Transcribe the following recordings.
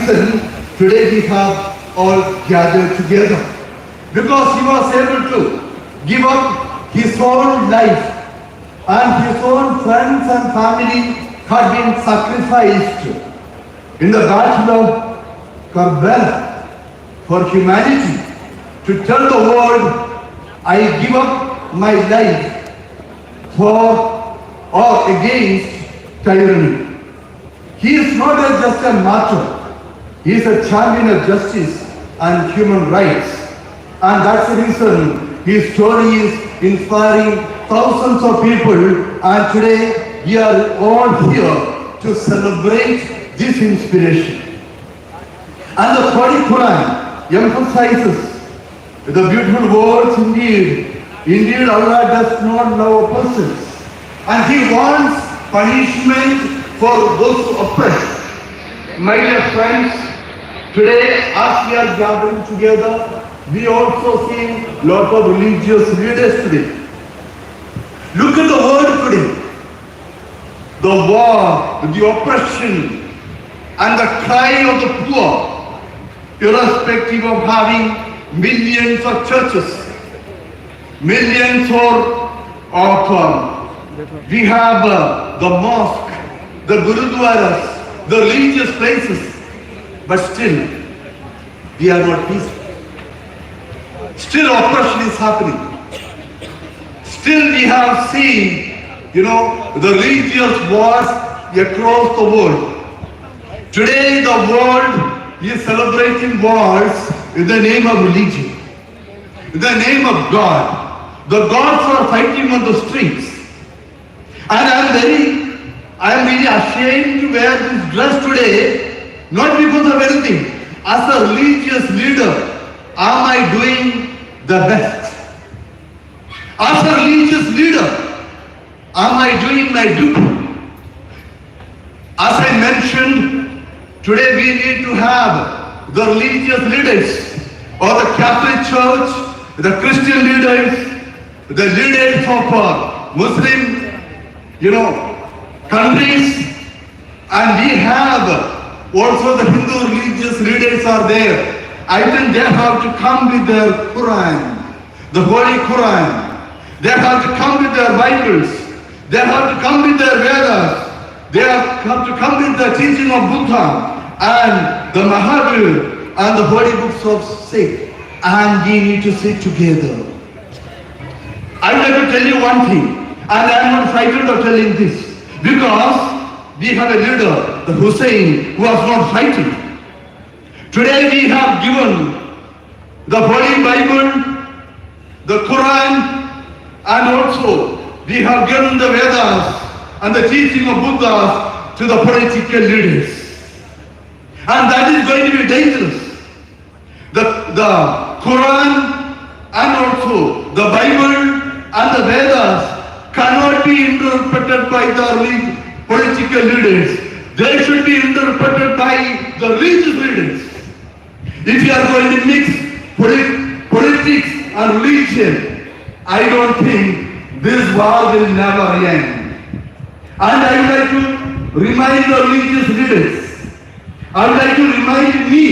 reason today we have all gathered together. Because he was able to give up his own life and his own friends and family had been sacrificed in the battle of Karbala for humanity to tell the world, I give up my life for or against tyranny. He is not just a martyr, he is a champion of justice and human rights. And that's the reason his story is inspiring thousands of people, and today we are all here to celebrate this inspiration. And the Holy Quran emphasizes the beautiful words indeed. Indeed, Allah does not love persons, and He wants punishment for those who oppress. My dear friends, today as we are gathering together, we also see lot of religious leaders today. Look at the world today. The war, the oppression, and the cry of the poor, irrespective of having millions of churches, millions we have the mosque, the gurudwaras, the religious places, but still we are not peaceful. Still oppression is happening. Still we have seen, the religious wars across the world. Today the world is celebrating wars in the name of religion, in the name of God. The gods are fighting on the streets. And I am really ashamed to wear this dress today, not because of anything. As a religious leader, am I doing the best? As a religious leader, am I doing my duty? As I mentioned, today we need to have the religious leaders or the Catholic Church, the Christian leaders, the leaders of Muslim, countries, and we have also the Hindu religious leaders are there. I think they have to come with their Quran, the Holy Quran. They have to come with their Bibles. They have to come with their Vedas. They have to come with the teaching of Buddha and the Mahabharata and the holy books of Sikh. And we need to sit together. I'd like to tell you one thing, and I'm not frightened of telling this, because we have a leader, the Husain, who was not frightened. Today we have given the Holy Bible, the Quran, and also we have given the Vedas and the teaching of Buddha to the political leaders. And that is going to be dangerous. The Quran and also the Bible and the Vedas cannot be interpreted by the political leaders. They should be interpreted by the religious leaders. If you are going to mix politics and religion, I don't think this war will never end. And I would like to remind the religious leaders, I would like to remind me,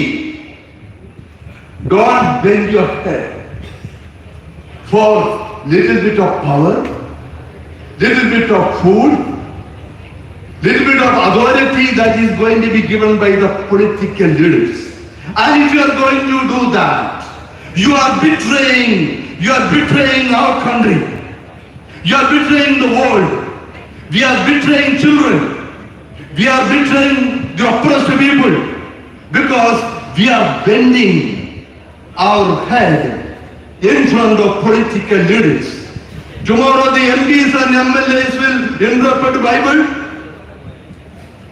don't bend your head for little bit of power, little bit of food, little bit of authority that is going to be given by the political leaders. And if you are going to do that, you are betraying our country. You are betraying the world. We are betraying children. We are betraying the oppressed people because we are bending our head in front of political leaders. Tomorrow the MPs and MLAs will interpret the Bible.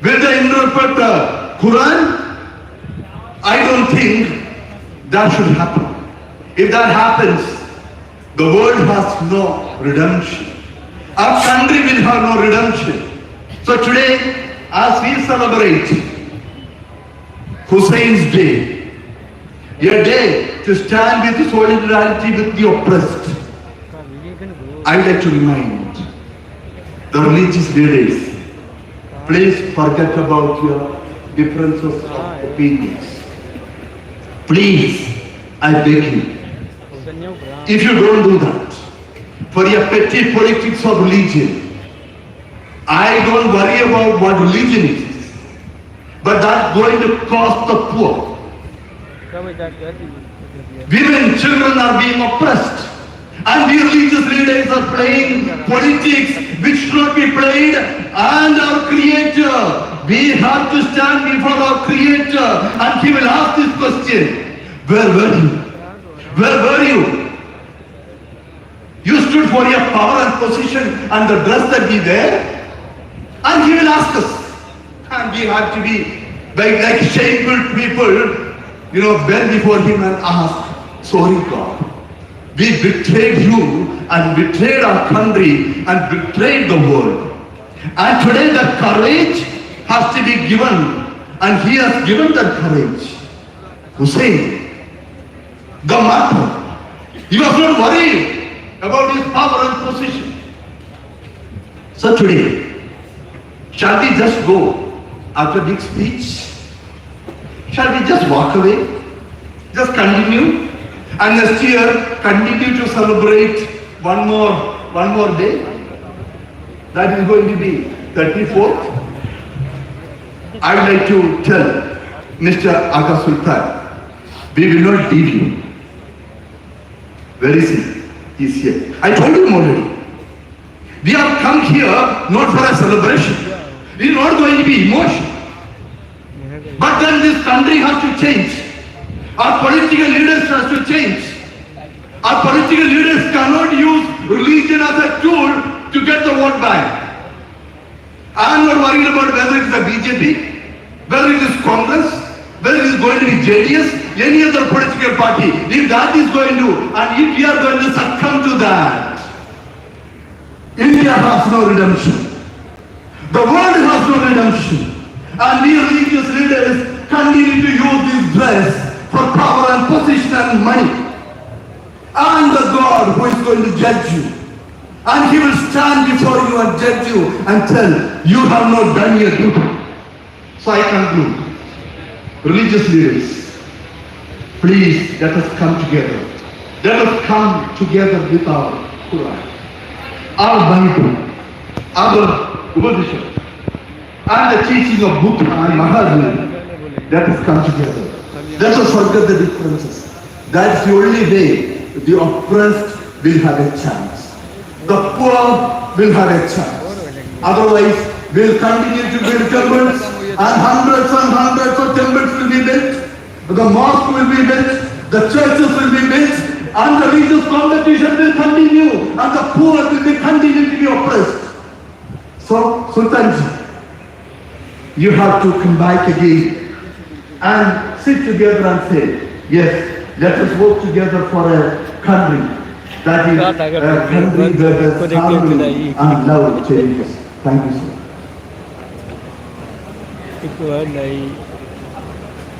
Will they interpret the Quran? I don't think that should happen. If that happens, the world has no redemption. Our country will have no redemption. So today, as we celebrate Husain's Day, a day to stand with solidarity with the oppressed, I would like to remind the religious leaders, please forget about your differences of opinions. Please, I beg you, if you don't do that, for your petty politics of religion, I don't worry about what religion is, but that's going to cost the poor. Women, children are being oppressed, and the religious leaders are playing politics which should not be played. And our Creator, we have to stand before our Creator, and He will ask this question: where were you? Where were you? You stood for your power and position and the dress that we wear, and He will ask us, and we have to be like shameful people, bend before Him and ask, sorry God, we betrayed you and betrayed our country and betrayed the world. And today that courage has to be given, and He has given that courage. Husain, the martyr, he was not worried about his power and position. So today, shall we just go after big speech? Shall we just walk away? Just continue? And next year, continue to celebrate one more day? That is going to be 34th. I would like to tell Mr. Aga Sultan, we will not leave you. Where is he? He is here. I told him already. We have come here not for a celebration. It is not going to be emotion. But then this country has to change. Our political leaders has to change. Our political leaders cannot use religion as a tool to get the vote bank. I am not worried about whether it is a BJP, whether it is Congress, whether it is going to be JDS, any other political party. If that is going to, and if we are going to succumb to that, India has no redemption. The world has no redemption. And we religious leaders continue to use this dress for power and position and money. And the God who is going to judge you. And He will stand before you and judge you and tell, you have not done your duty. So I conclude. Religious leaders, please let us come together. Let us come together with our Quran, our Bible, our Upanishad, and the teaching of Buddha and Mahavira. Let us come together. Let us forget the differences. That's the only way the oppressed will have a chance. The poor will have a chance. Otherwise, we'll continue to build temples, and hundreds of temples will be built. The mosque will be built. The churches will be built. And the religious competition will continue. And the poor will be continue to be oppressed. So, Sultanji, you have to come back again and sit together and say, yes, let us work together for a country that is a country where the harmony and love changes. Thank you, sir.